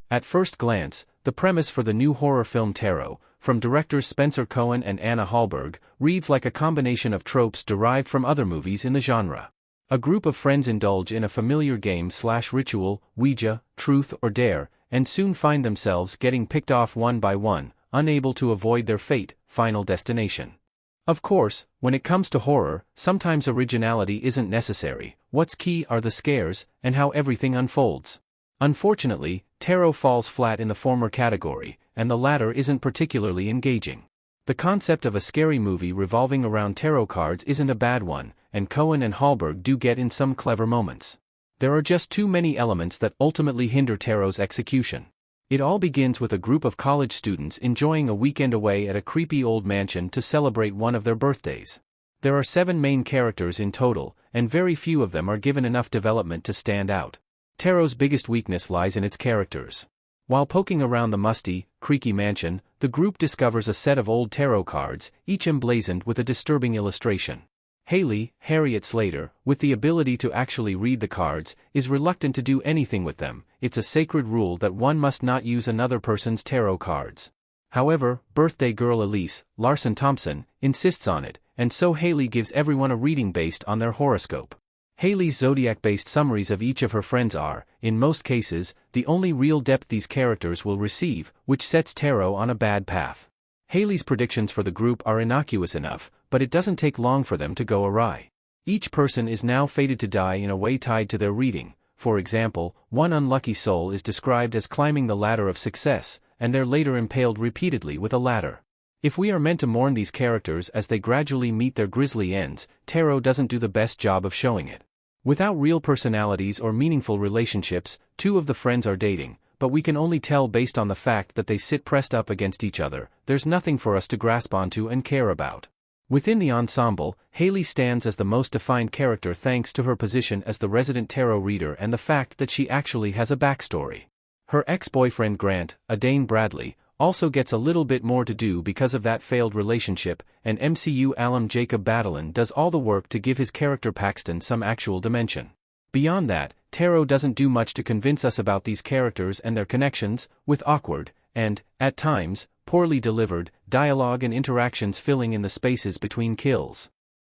At first glance, the premise for the new horror film Tarot, from directors Spencer Cohen and Anna Hallberg, reads like a combination of tropes derived from other movies in the genre. A group of friends indulge in a familiar game/ritual, Ouija, truth or dare, and soon find themselves getting picked off one by one, unable to avoid their fate, final destination. Of course, when it comes to horror, sometimes originality isn't necessary. What's key are the scares, and how everything unfolds. Unfortunately, Tarot falls flat in the former category, and the latter isn't particularly engaging. The concept of a scary movie revolving around tarot cards isn't a bad one, and Cohen and Hallberg do get in some clever moments. There are just too many elements that ultimately hinder Tarot's execution. It all begins with a group of college students enjoying a weekend away at a creepy old mansion to celebrate one of their birthdays. There are 7 main characters in total, and very few of them are given enough development to stand out. Tarot's biggest weakness lies in its characters. While poking around the musty, creaky mansion, the group discovers a set of old tarot cards, each emblazoned with a disturbing illustration. Haley, Harriet Slater, with the ability to actually read the cards, is reluctant to do anything with them. It's a sacred rule that one must not use another person's tarot cards. However, birthday girl Elise, Larson Thompson, insists on it, and so Haley gives everyone a reading based on their horoscope. Haley's zodiac-based summaries of each of her friends are, in most cases, the only real depth these characters will receive, which sets Tarot on a bad path. Haley's predictions for the group are innocuous enough, but it doesn't take long for them to go awry. Each person is now fated to die in a way tied to their reading. For example, one unlucky soul is described as climbing the ladder of success, and they're later impaled repeatedly with a ladder. If we are meant to mourn these characters as they gradually meet their grisly ends, Tarot doesn't do the best job of showing it. Without real personalities or meaningful relationships, 2 of the friends are dating, but we can only tell based on the fact that they sit pressed up against each other. There's nothing for us to grasp onto and care about. Within the ensemble, Haley stands as the most defined character thanks to her position as the resident tarot reader and the fact that she actually has a backstory. Her ex-boyfriend Grant, Adane Bradley, also gets a little bit more to do because of that failed relationship, and MCU alum Jacob Batalon does all the work to give his character Paxton some actual dimension. Beyond that, Tarot doesn't do much to convince us about these characters and their connections, with awkward, and, at times, poorly delivered, dialogue and interactions filling in the spaces between kills.